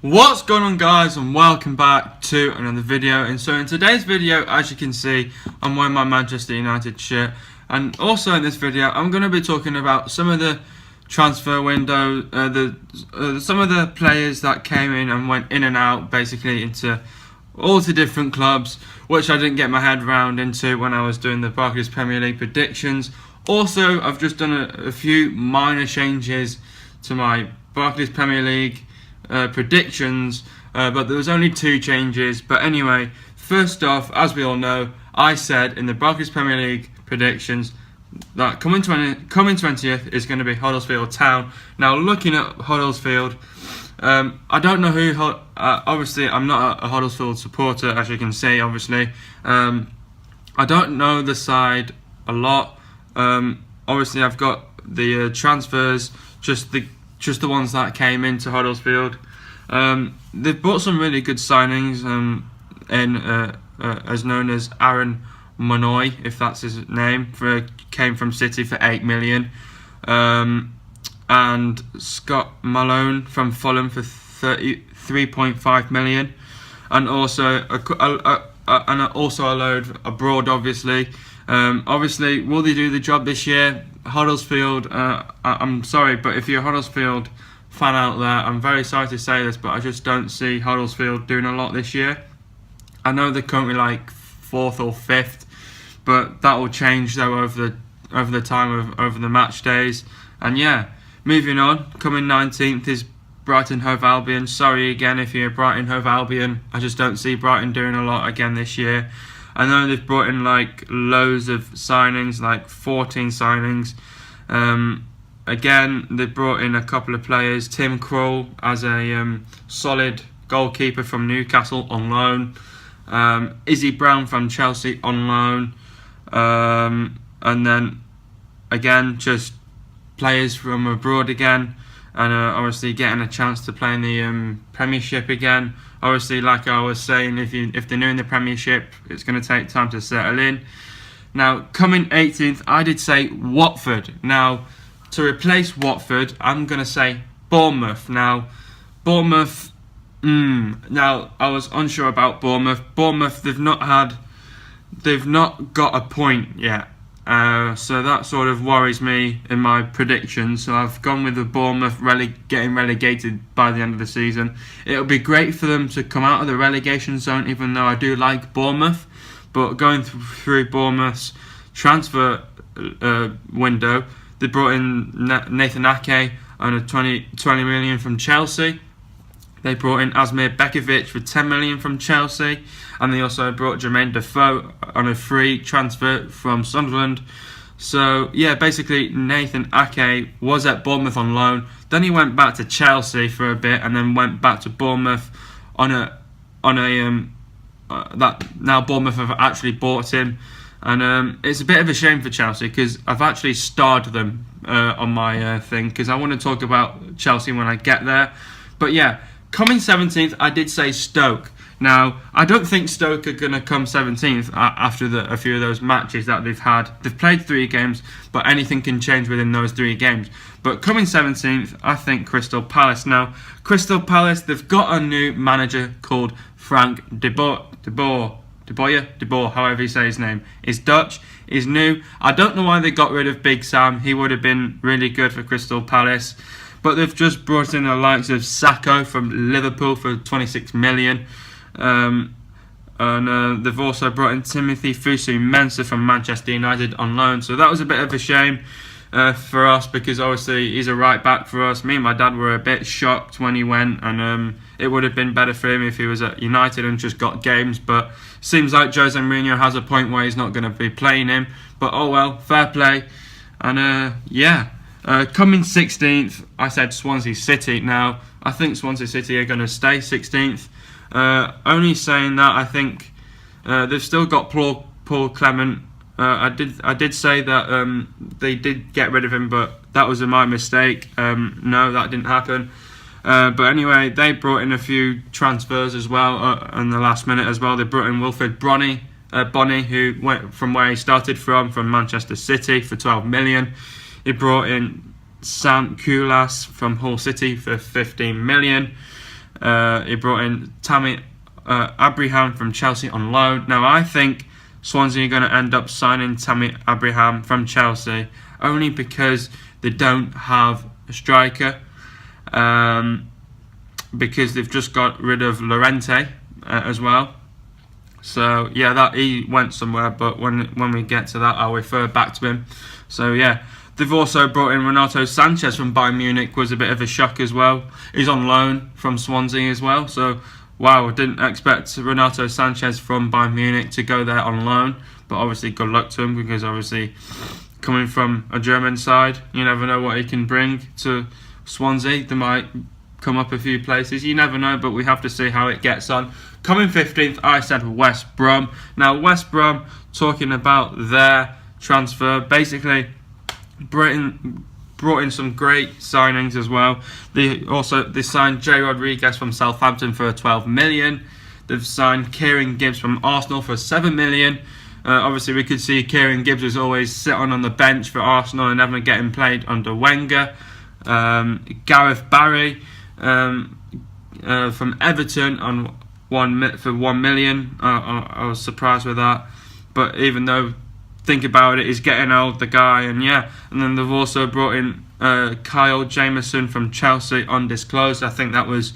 What's going on, guys, and welcome back to another video. And so in today's video, as you can see, I'm wearing my Manchester United shirt, and also in this video I'm going to be talking about some of the transfer window, some of the players that came in and went in and out basically into all the different clubs, which I didn't get my head round into when I was doing the Barclays Premier League predictions. Also, I've just done a few minor changes to my Barclays Premier League predictions, but there was only 2 changes. But anyway, first off, as we all know, I said in the Barclays Premier League predictions that coming 20th is going to be Huddersfield Town. Now, looking at Huddersfield, I don't know who. Obviously, I'm not a Huddersfield supporter, as you can see. Obviously, I don't know the side a lot. Obviously, I've got the transfers, just the ones that came into Huddersfield. They've brought some really good signings as known as Aaron Monoy, if that's his name, came from City for 8 million. And Scott Malone from Fulham for 33.5 million. And also a load abroad, obviously. Obviously, will they do the job this year? Huddersfield, I'm sorry, but if you're a Huddersfield fan out there, I'm very sorry to say this, but I just don't see Huddersfield doing a lot this year. I know they're currently like 4th or 5th, but that will change though over the match days. And yeah, moving on, coming 19th is Brighton Hove Albion. Sorry again if you're Brighton Hove Albion, I just don't see Brighton doing a lot again this year. I know they've brought in like loads of signings, like 14 signings. Again, they brought in a couple of players. Tim Krul as a solid goalkeeper from Newcastle on loan. Izzy Brown from Chelsea on loan. And then again, just players from abroad again. And obviously getting a chance to play in the Premiership again. Obviously, like I was saying, if they're new in the Premiership, it's going to take time to settle in. Now, coming 18th, I did say Watford. Now, to replace Watford, I'm going to say Bournemouth. Now, Bournemouth. Now, I was unsure about Bournemouth. Bournemouth, they've not got a point yet. So that sort of worries me in my predictions. So I've gone with the Bournemouth getting relegated by the end of the season. It'll be great for them to come out of the relegation zone, even though I do like Bournemouth. But going through Bournemouth's transfer window, they brought in Nathan Ake on a 20 million from Chelsea. They brought in Asmir Begovic for 10 million from Chelsea, and they also brought Jermaine Defoe on a free transfer from Sunderland. So yeah, basically Nathan Ake was at Bournemouth on loan. Then he went back to Chelsea for a bit, and then went back to Bournemouth that now Bournemouth have actually bought him, and it's a bit of a shame for Chelsea because I've actually starred them on my thing because I want to talk about Chelsea when I get there. But yeah. Coming 17th, I did say Stoke. Now, I don't think Stoke are going to come 17th after a few of those matches that they've had. They've played 3 games, but anything can change within those 3 games. But coming 17th, I think Crystal Palace. Now, Crystal Palace, they've got a new manager called Frank de Boer, however you say his name. He's Dutch, he's new. I don't know why they got rid of Big Sam. He would have been really good for Crystal Palace. But they've just brought in the likes of Sakho from Liverpool for 26 million. And they've also brought in Timothy Fosu-Mensah from Manchester United on loan. So that was a bit of a shame for us because obviously he's a right back for us. Me and my dad were a bit shocked when he went, and it would have been better for him if he was at United and just got games. But seems like Jose Mourinho has a point where he's not going to be playing him. But oh well, fair play. And yeah. Coming 16th, I said Swansea City. Now, I think Swansea City are going to stay 16th. Only saying that, I think they've still got Paul Clement. I did say that they did get rid of him, but that was my mistake. No, that didn't happen. But anyway, they brought in a few transfers as well in the last minute as well. They brought in Wilfred Bonny, who went from where he started from Manchester City for 12 million. He brought in Sant Kulas from Hull City for 15 million. He brought in Tammy Abraham from Chelsea on loan. Now I think Swansea are going to end up signing Tammy Abraham from Chelsea only because they don't have a striker. Because they've just got rid of Llorente as well. So yeah, that he went somewhere, but when we get to that, I'll refer back to him. So yeah, they've also brought in Renato Sanchez from Bayern Munich, was a bit of a shock as well. He's on loan from Swansea as well. So wow, didn't expect Renato Sanchez from Bayern Munich to go there on loan, but obviously good luck to him, because obviously coming from a German side, you never know what he can bring to Swansea. They might come up a few places, you never know, but we have to see how it gets on. Coming 15th, I said West Brom. Now West Brom, talking about their transfer, basically brought in some great signings as well. They signed Jay Rodriguez from Southampton for 12 million. They've signed Kieran Gibbs from Arsenal for 7 million. Obviously we could see Kieran Gibbs was always sitting on the bench for Arsenal and never getting played under Wenger. Gareth Barry from Everton on 1 million. I was surprised with that, but even though, think about it, he's getting old, the guy. And then they've also brought in Kyle Jameson from Chelsea undisclosed. I think that was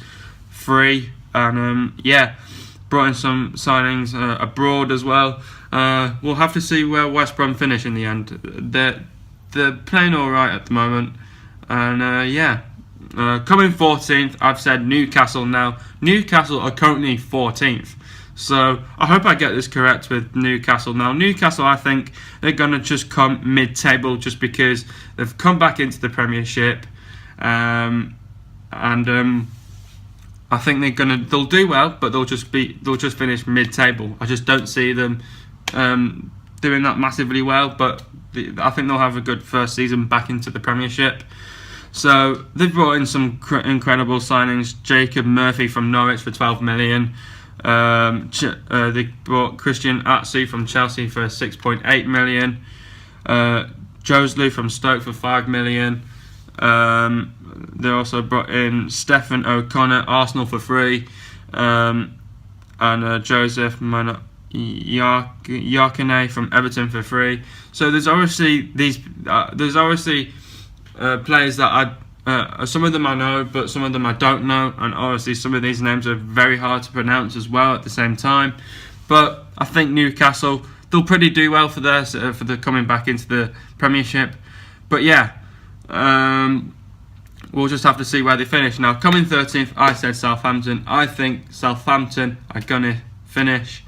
free. And brought in some signings abroad as well. We'll have to see where West Brom finish in the end. They're playing all right at the moment. And coming 14th, I've said Newcastle. Now Newcastle are currently 14th, so I hope I get this correct with Newcastle. Now Newcastle, I think they're going to just come mid-table, just because they've come back into the Premiership, and I think they'll do well, but they'll just finish mid-table. I just don't see them doing that massively well, but I think they'll have a good first season back into the Premiership. So they've brought in some incredible signings. Jacob Murphy from Norwich for 12 million. They brought Christian Atsu from Chelsea for 6.8 million. Joselu from Stoke for 5 million. They also brought in Stephen O'Connor, Arsenal, for free, and Joseph Yarkane from Everton for free. So there's obviously players that some of them I know, but some of them I don't know, and obviously some of these names are very hard to pronounce as well at the same time. But I think Newcastle, they'll pretty do well for the coming back into the Premiership. But we'll just have to see where they finish. Now coming 13th, I said Southampton. I think Southampton are gonna finish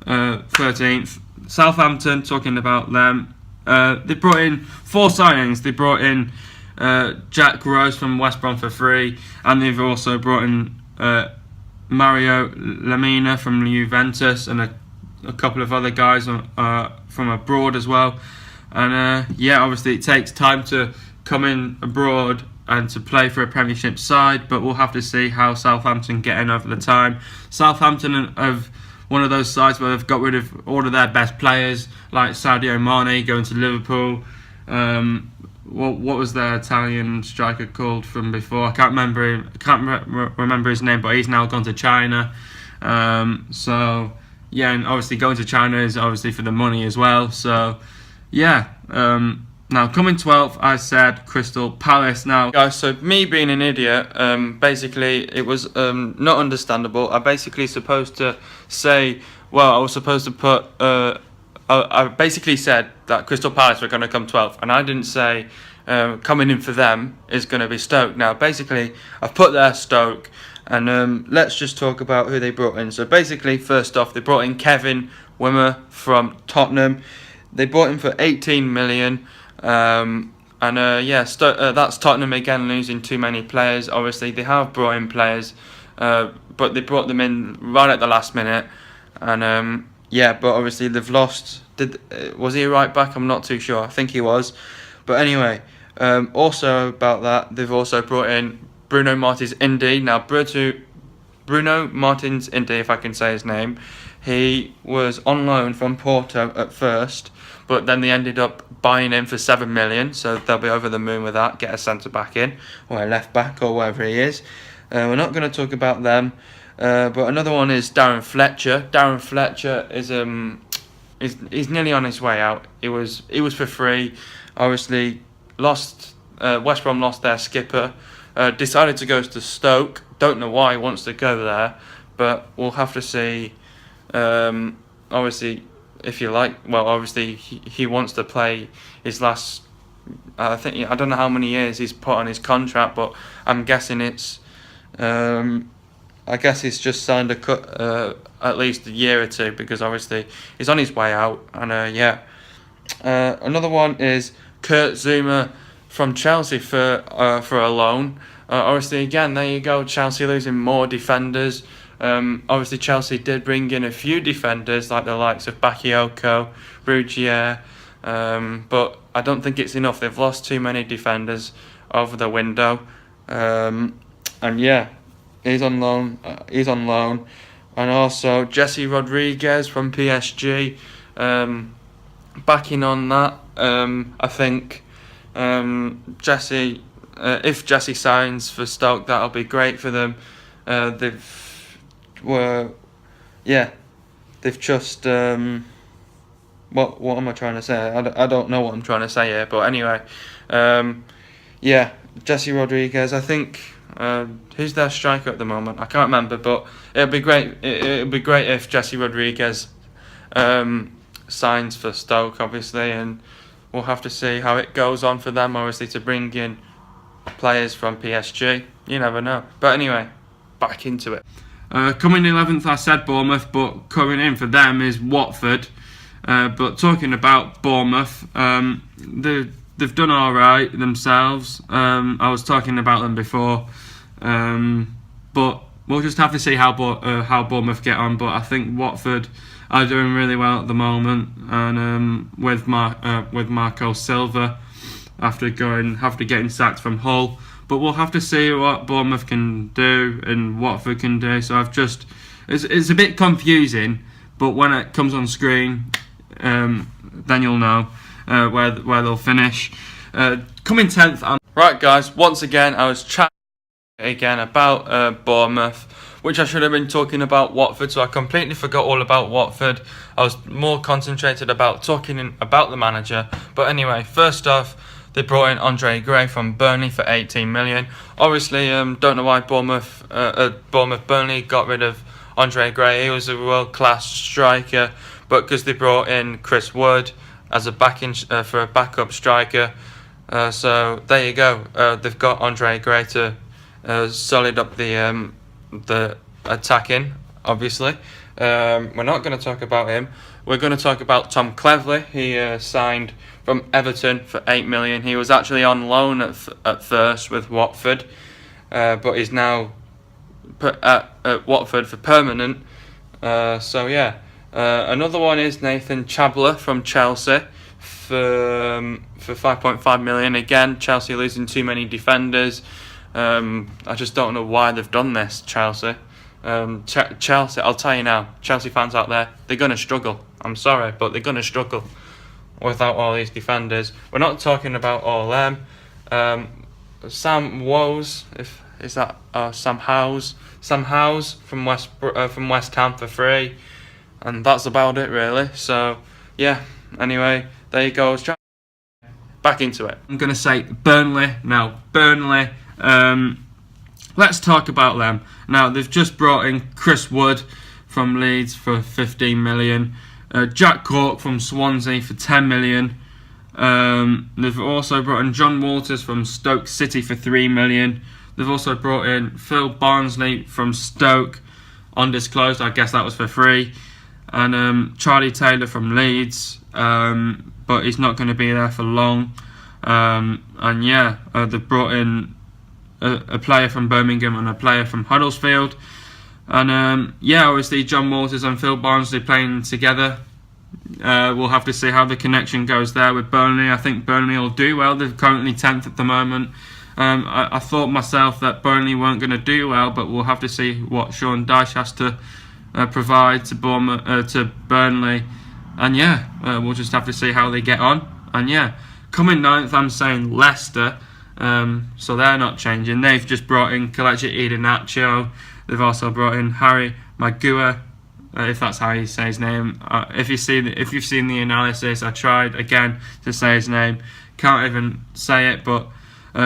13th. Southampton, talking about them. They brought in 4 signings. They brought in Jack Rose from West Brom for free, and they've also brought in Mario Lemina from Juventus, and a couple of other guys from abroad as well. And obviously it takes time to come in abroad and to play for a Premiership side, but we'll have to see how Southampton get in over the time. Southampton have one of those sides where they've got rid of all of their best players, like Sadio Mane going to Liverpool. What was their Italian striker called from before? I can't remember his name, but he's now gone to China. And obviously going to China is obviously for the money as well. So now coming 12th, I said Crystal Palace. Now guys, so me being an idiot, basically it was not understandable. I basically supposed to say, I was supposed to put I basically said that Crystal Palace were going to come 12th, and I didn't say coming in for them is going to be Stoke. Now basically I've put there Stoke, and let's just talk about who they brought in. So basically, first off, they brought in Kevin Wimmer from Tottenham. They brought him for 18 million. That's Tottenham again losing too many players. Obviously they have brought in players, but they brought them in right at the last minute, and but obviously they've lost. Was he a right back? I'm not too sure. I think he was, but anyway. Also about that, they've also brought in Bruno Martins Indi. Now Bruno Martins Indi, if I can say his name, he was on loan from Porto at first, but then they ended up buying him for 7 million, so they'll be over the moon with that, get a centre back in, or a left back, or wherever he is. We're not going to talk about them. But another one is Darren Fletcher. Darren Fletcher is nearly on his way out. He was for free. Obviously, lost. West Brom lost their skipper. Decided to go to Stoke. Don't know why he wants to go there, but we'll have to see. Obviously, if you like, well, obviously he wants to play his last. I don't know how many years he's put on his contract, but I'm guessing it's. I guess he's just signed a cut at least a year or two, because obviously he's on his way out. And another one is Kurt Zouma from Chelsea for a loan. Obviously, again, there you go. Chelsea losing more defenders. Obviously, Chelsea did bring in a few defenders like the likes of Bakayoko, Rugier, but I don't think it's enough. They've lost too many defenders over the window. And yeah, he's on loan. And also Jesse Rodriguez from PSG, backing on that. I think Jesse, if Jesse signs for Stoke, that'll be great for them. They've just what am I trying to say? I don't know what I'm trying to say here, but anyway, Jesse Rodriguez. I think who's their striker at the moment? I can't remember, but it'd be great. It'd be great if Jesse Rodriguez signs for Stoke, obviously, and we'll have to see how it goes on for them. Obviously, to bring in players from PSG, you never know. But anyway, back into it. Coming 11th, I said Bournemouth, but coming in for them is Watford. But talking about Bournemouth, they've done all right themselves. I was talking about them before, but we'll just have to see how Bournemouth get on. But I think Watford are doing really well at the moment, and with Marco Silva after getting sacked from Hull. But we'll have to see what Bournemouth can do and Watford can do. So it's a bit confusing, but when it comes on screen, then you'll know where they'll finish. Coming 10th. Right, guys. Once again, I was chatting again about Bournemouth, which I should have been talking about Watford. So I completely forgot all about Watford. I was more concentrated about talking about the manager. But anyway, first off, they brought in Andre Gray from Burnley for 18 million. Obviously, don't know why Burnley got rid of Andre Gray. He was a world-class striker, but because they brought in Chris Wood as a for a backup striker, so there you go. They've got Andre Gray to solid up the attacking. Obviously, we're not going to talk about him. We're going to talk about Tom Cleverley. He signed from Everton for 8 million. He was actually on loan at first with Watford, but he's now put at Watford for permanent. Another one is Nathan Chabler from Chelsea for 5.5 million. Again, Chelsea losing too many defenders. I just don't know why they've done this, Chelsea. Chelsea, I'll tell you now, Chelsea fans out there, they're going to struggle. I'm sorry, but they're going to struggle without all these defenders. We're not talking about all them. Sam Howes from West Ham for free, and that's about it really. So yeah. Anyway, there you go. Back into it. I'm gonna say Burnley now. Burnley. Let's talk about them now. They've just brought in Chris Wood from Leeds for 15 million. Jack Cork from Swansea for 10 million. They've also brought in John Walters from Stoke City for 3 million. They've also brought in Phil Barnsley from Stoke, undisclosed. I guess that was for free. And Charlie Taylor from Leeds, but he's not going to be there for long. They've brought in a player from Birmingham and a player from Huddersfield. And obviously John Walters and Phil Barnsley playing together. We'll have to see how the connection goes there with Burnley. I think Burnley will do well. They're currently 10th at the moment. I thought myself that Burnley weren't going to do well, but we'll have to see what Sean Dyche has to provide to Burnley. And we'll just have to see how they get on. And coming 9th, I'm saying Leicester. So they're not changing. They've just brought in Kelechi Iheanacho. They've also brought in Harry Maguire, if that's how you say his name. If you've seen the analysis, I tried again to say his name. Can't even say it, but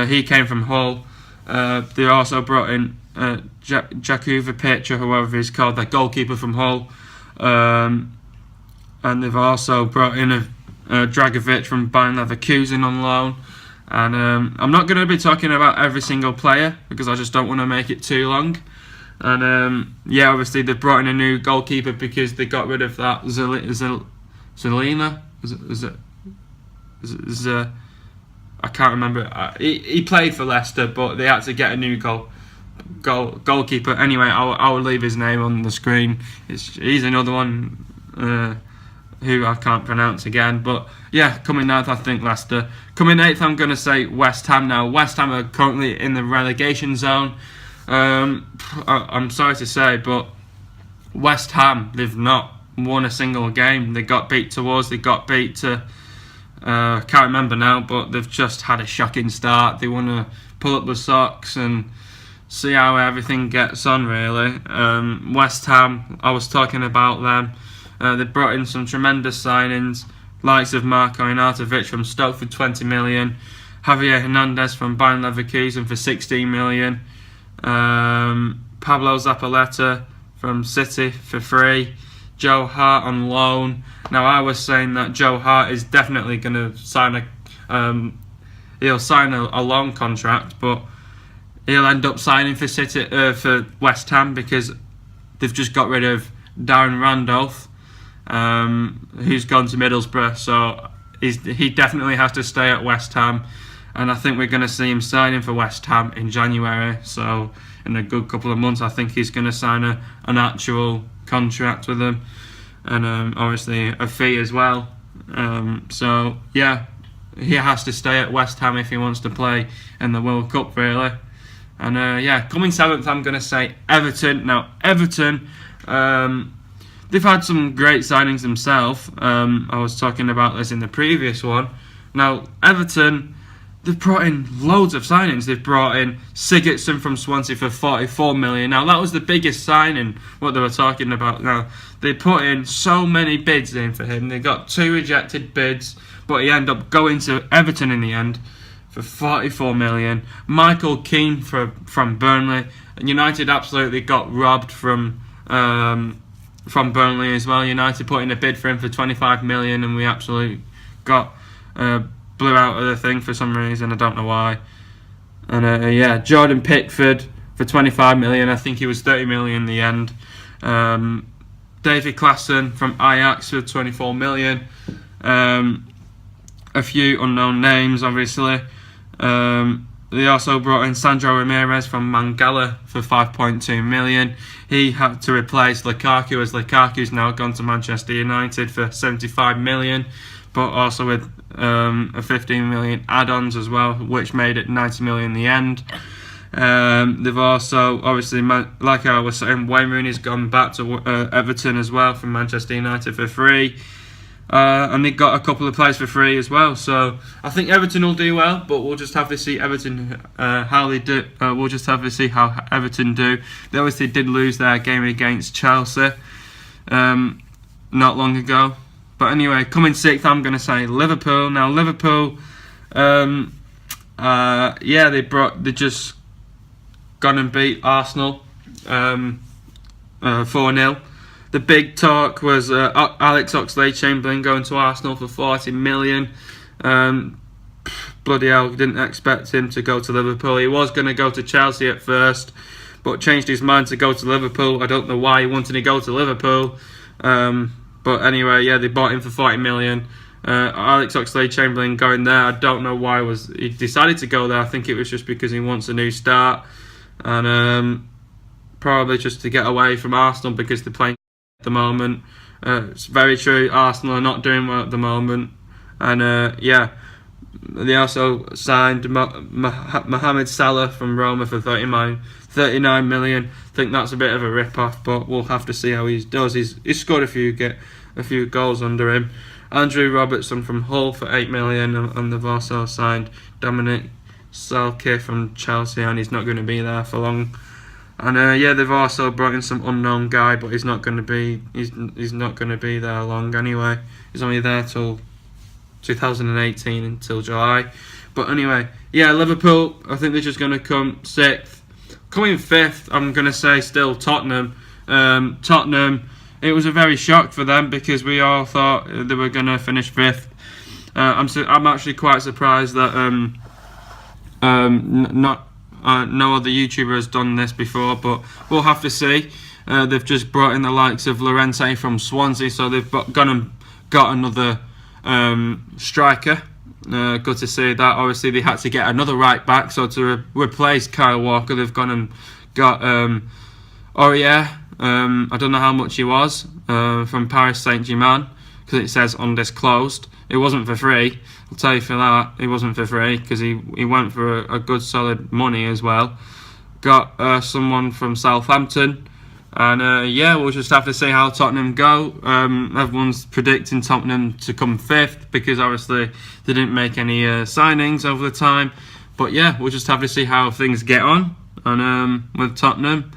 he came from Hull. They also brought in Jakubovic, or whoever he's called, the goalkeeper from Hull. And they've also brought in a Dragovic from Bayern Leverkusen on loan. And I'm not going to be talking about every single player because I just don't want to make it too long. And obviously they've brought in a new goalkeeper because they got rid of that Zelina. I can't remember. He played for Leicester, but they had to get a new goalkeeper. Anyway, I will leave his name on the screen. He's another one who I can't pronounce again. But yeah, coming 9th, I think Leicester. Coming 8th, I'm going to say West Ham. Now, West Ham are currently in the relegation zone. I'm sorry to say, but West Ham, they've not won a single game. They got beat to us. They got beat to... can't remember now, but they've just had a shocking start. They want to pull up the socks and see how everything gets on, really. West Ham, I was talking about them. They brought in some tremendous signings, likes of Marko Arnautovic from Stoke for 20 million, Javier Hernandez from Bayern Leverkusen for 16 million, Pablo Zabaleta from City for free, Joe Hart on loan. Now, I was saying that Joe Hart is definitely going to sign he'll sign a long contract, but he'll end up signing for City for West Ham because they've just got rid of Darren Randolph, who's gone to Middlesbrough. So he definitely has to stay at West Ham, and I think we're going to see him signing for West Ham in January. So in a good couple of months, I think he's going to sign an actual contract with them, and obviously a fee as well. So yeah, he has to stay at West Ham if he wants to play in the World Cup, really. And coming 7th, I'm going to say Everton. Now, Everton, they've had some great signings themselves. I was talking about this in the previous one. Now, Everton, they've brought in loads of signings. They've brought in Sigurdsson from Swansea for 44 million. Now, that was the biggest signing, what they were talking about. Now, they put in so many bids in for him. They got 2 rejected bids, but he ended up going to Everton in the end for 44 million. Michael Keane from Burnley. And United absolutely got robbed from Burnley as well. United put in a bid for him for 25 million, and we absolutely got blew out of the thing for some reason. I don't know why. And Jordan Pickford for 25 million. I think he was 30 million in the end. David Klaassen from Ajax for 24 million. A few unknown names, obviously. They also brought in Sandro Ramirez from Mangala for 5.2 million. He had to replace Lukaku, as Lukaku's now gone to Manchester United for 75 million, but also with a 15 million add-ons as well, which made it 90 million in the end. They've also, obviously, like I was saying, Wayne Rooney's gone back to Everton as well from Manchester United for free. And they got a couple of players for free as well. So I think Everton will do well, but we'll just have to see Everton how they do. We'll just have to see how Everton do. They obviously did lose their game against Chelsea not long ago. But anyway, coming 6th, I'm going to say Liverpool. Now Liverpool, they just gone and beat Arsenal 4-0. The big talk was Alex Oxlade-Chamberlain going to Arsenal for 40 million. Bloody hell, didn't expect him to go to Liverpool. He was going to go to Chelsea at first, but changed his mind to go to Liverpool. I don't know why he wanted to go to Liverpool. But anyway, they bought him for 40 million. Alex Oxlade-Chamberlain going there, I don't know why he decided to go there. I think it was just because he wants a new start. And probably just to get away from Arsenal because they're playing at the moment. It's very true, Arsenal are not doing well at the moment. And they also signed Mohamed Salah from Roma for 39 million. I think that's a bit of a rip-off, but we'll have to see how he does. He's scored a few goals under him. Andrew Robertson from Hull for 8 million, and they've also signed Dominic Selke from Chelsea, and he's not going to be there for long. And yeah, they've also brought in some unknown guy, but he's not going to be there long anyway. He's only there till 2018 until July. But anyway, yeah, Liverpool, I think they're just going to come 6th. Coming 5th, I'm going to say still Tottenham. Tottenham, it was a very shock for them because we all thought they were going to finish 5th. I'm actually quite surprised that no other YouTuber has done this before, but we'll have to see. They've just brought in the likes of Llorente from Swansea, so they've got another striker. Good to see that. Obviously, they had to get another right back, so to replace Kyle Walker, they've gone and got Aurier. I don't know how much he was from Paris Saint-Germain because it says undisclosed. It wasn't for free. I'll tell you for that, it wasn't for free because he went for a good solid money as well. Got someone from Southampton, and yeah, we'll just have to see how Tottenham go. Everyone's predicting Tottenham to come 5th because obviously they didn't make any signings over the time. But yeah, we'll just have to see how things get on and with Tottenham.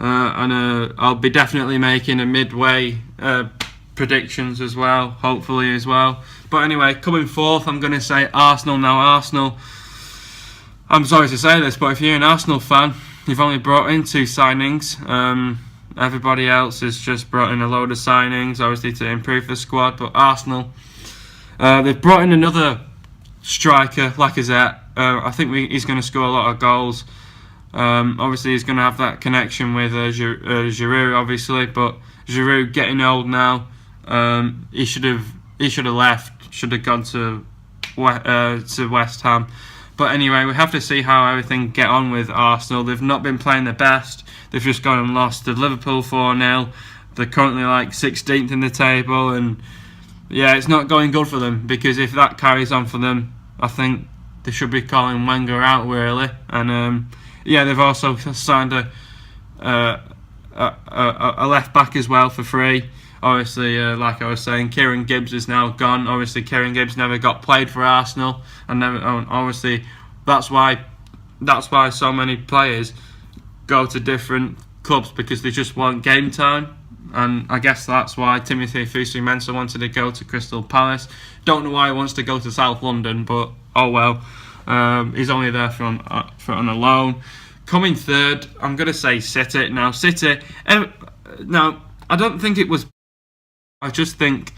And I'll be definitely making a midway predictions as well, hopefully as well. But anyway, coming 4th, I'm going to say Arsenal. Now Arsenal, I'm sorry to say this, but if you're an Arsenal fan, you've only brought in 2 signings. Everybody else has just brought in a load of signings, obviously to improve the squad. But Arsenal, they've brought in another striker, Lacazette. I think he's going to score a lot of goals. Obviously, he's going to have that connection with Giroud, obviously. But Giroud getting old now. He should have left. Should have gone to West Ham. But anyway, we have to see how everything get on with Arsenal. They've not been playing the best. They've just gone and lost to Liverpool 4-0. They're currently like 16th in the table, and yeah, it's not going good for them because if that carries on for them, I think they should be calling Wenger out really. And yeah, they've also signed a left back as well for free. Obviously, like I was saying, Kieran Gibbs is now gone. Obviously, Kieran Gibbs never got played for Arsenal, and obviously that's why so many players go to different clubs because they just want game time. And I guess that's why Timothy Fosu-Mensah wanted to go to Crystal Palace. Don't know why he wants to go to South London, but oh well. He's only there for on a loan. Coming 3rd, I'm going to say City. Now, City. Now, I don't think it was. I just think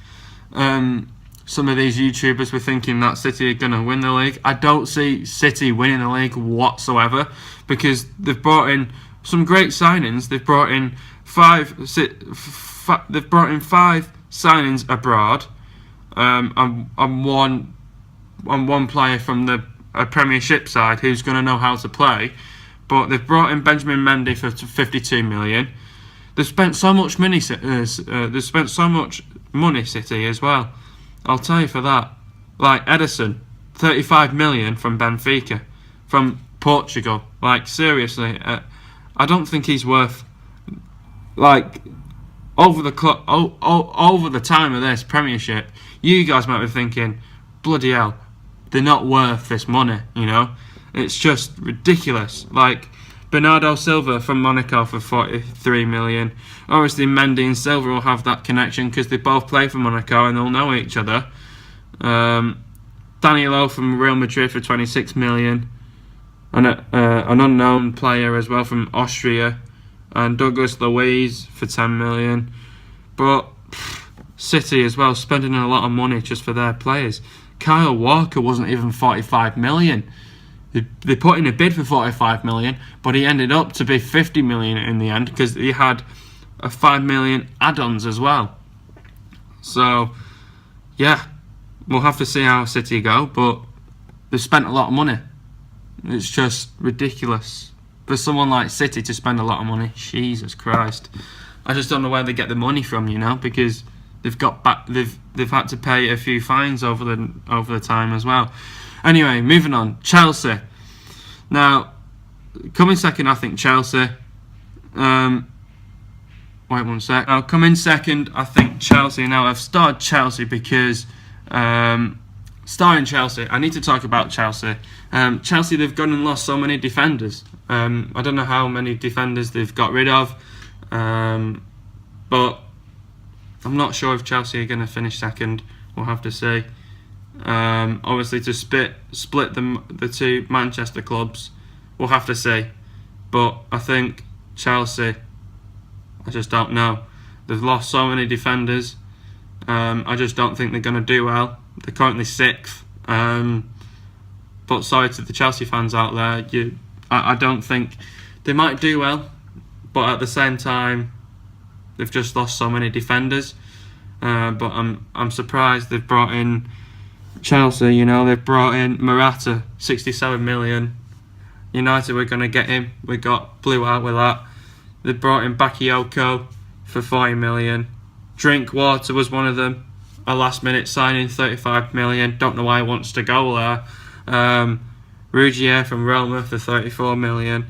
some of these YouTubers were thinking that City are going to win the league. I don't see City winning the league whatsoever because they've brought in some great signings. They've brought in 5 signings abroad, and one player from the Premiership side who's going to know how to play. But they've brought in Benjamin Mendy for 52 million. They've spent so much money. City as well. I'll tell you for that. Like Ederson, 35 million from Benfica, from Portugal. Like seriously, I don't think he's worth. Like over the time of this Premiership, you guys might be thinking, bloody hell, they're not worth this money. You know, it's just ridiculous. Like Bernardo Silva from Monaco for 43 million. Obviously, Mendy and Silva will have that connection because they both play for Monaco and they'll know each other. Danilo from Real Madrid for 26 million. And an unknown player as well from Austria. And Douglas Luiz for 10 million. But City as well, spending a lot of money just for their players. Kyle Walker wasn't even 45 million. They put in a bid for 45 million, but he ended up to be 50 million in the end because he had a 5 million add-ons as well. So, yeah, we'll have to see how City go, but they've spent a lot of money. It's just ridiculous. For someone like City to spend a lot of money, Jesus Christ. I just don't know where they get the money from, you know, because they've had to pay a few fines over the time as well. Anyway, moving on. Chelsea. Now, coming second, I think Chelsea. Wait one sec. Now, coming second, I think Chelsea. Now, I've started Chelsea because starting Chelsea, I need to talk about Chelsea. Chelsea, they've gone and lost so many defenders. I don't know how many defenders they've got rid of, but I'm not sure if Chelsea are going to finish second. We'll have to see. Obviously, to split the two Manchester clubs, we'll have to see. But I think Chelsea, I just don't know. They've lost so many defenders. I just don't think they're going to do well. They're currently 6th. But sorry to the Chelsea fans out there. I don't think they might do well. But at the same time, they've just lost so many defenders. But I'm surprised they've brought in Chelsea. They've brought in Morata, 67 million. United were going to get him. We got blew out with that. They brought in Bakayoko for 40 million. Drinkwater was one of them. A last minute signing, 35 million. Don't know why he wants to go there. Rugier from Roma for 34 million.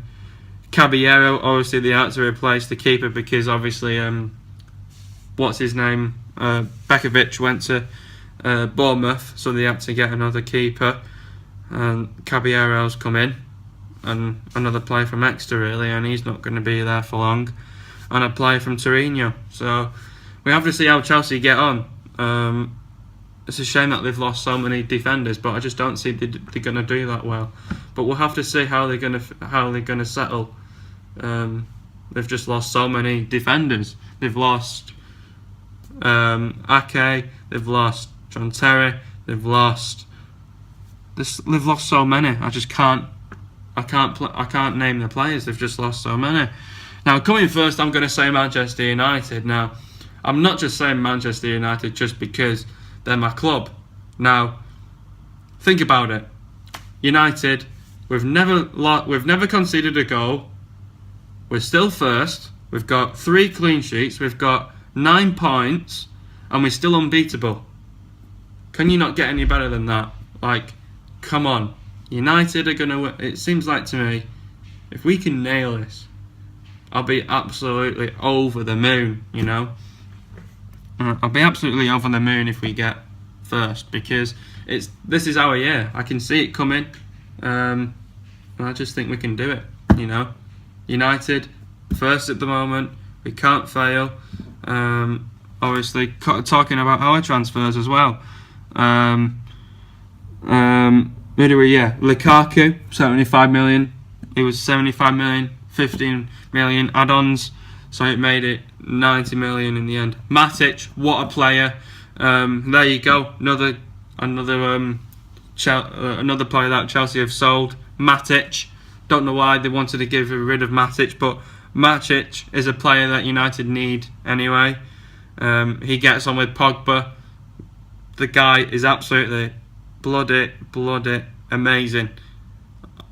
Caballero, obviously they had to replace the keeper because obviously what's his name? Bekovic went to Bournemouth, so they had to get another keeper. And Caballero's come in, and another player from Exeter really, and he's not going to be there for long. And a player from Torino. So we have to see how Chelsea get on. It's a shame that they've lost so many defenders, but I just don't see they're going to do that well. But we'll have to see how they're going to settle. They've just lost so many defenders. They've lost Ake. They've lost John Terry. They've lost so many. I can't name the players. They've just lost so many. Now, coming first, I'm going to say Manchester United. Now, I'm not just saying Manchester United just because they're my club. Now, think about it. United, we've never conceded a goal. We're still first. We've got 3 clean sheets. We've got 9 points, and we're still unbeatable. Can you not get any better than that? Like, come on. United are going to win. It seems like to me, if we can nail this, I'll be absolutely over the moon, I'll be absolutely over the moon if we get first, because this is our year. I can see it coming. And I just think we can do it, United, first at the moment. We can't fail. Obviously, talking about our transfers as well. Lukaku, 75 million. It was 75 million, 15 million add-ons, so it made it 90 million in the end. Matic, what a player. There you go. Another player that Chelsea have sold. Matic. Don't know why they wanted to get rid of Matic, but Matic is a player that United need anyway. He gets on with Pogba. The guy is absolutely bloody amazing.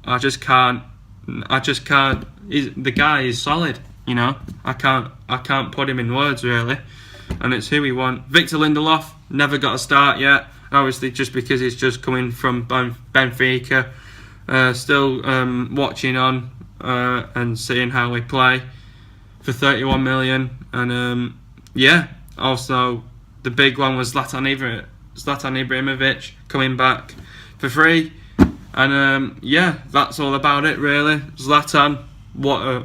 I just can't. The guy is solid. I can't put him in words really, and it's who we want. Victor Lindelof never got a start yet. Obviously, just because he's just coming from Benfica, still watching on and seeing how we play for 31 million. And also the big one was Zlatan Ibrahimovic coming back for free. And that's all about it really. Zlatan, what a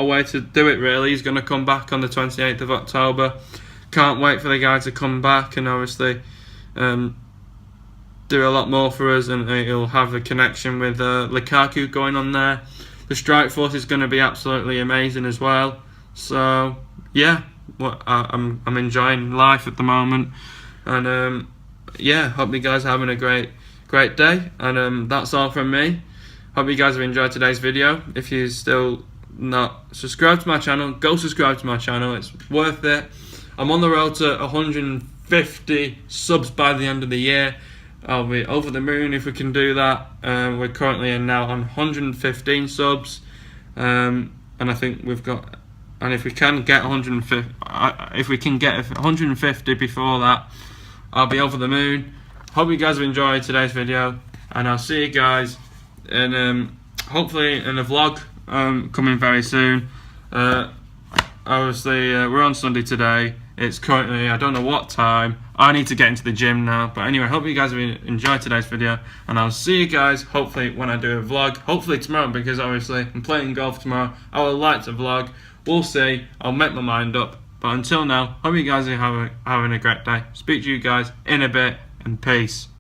way to do it really. He's going to come back on the 28th of October. Can't wait for the guy to come back and obviously do a lot more for us, and he'll have a connection with Lukaku going on there. The strike force is going to be absolutely amazing as well. So I'm enjoying life at the moment, and hope you guys are having a great day. And that's all from me. Hope you guys have enjoyed today's video. If you're still not subscribed to my channel, go subscribe to my channel. It's worth it. I'm on the road to 150 subs by the end of the year. I'll be over the moon if we can do that. We're currently now on 115 subs, and I think we've got. And if we can get 150 before that, I'll be over the moon. Hope you guys have enjoyed today's video, and I'll see you guys in hopefully in a vlog coming very soon. Obviously, we're on Sunday today. It's currently, I don't know what time. I need to get into the gym now. But anyway, hope you guys have enjoyed today's video. And I'll see you guys hopefully when I do a vlog. Hopefully tomorrow, because obviously I'm playing golf tomorrow. I would like to vlog. We'll see. I'll make my mind up. But until now, hope you guys are having a great day. Speak to you guys in a bit, and peace.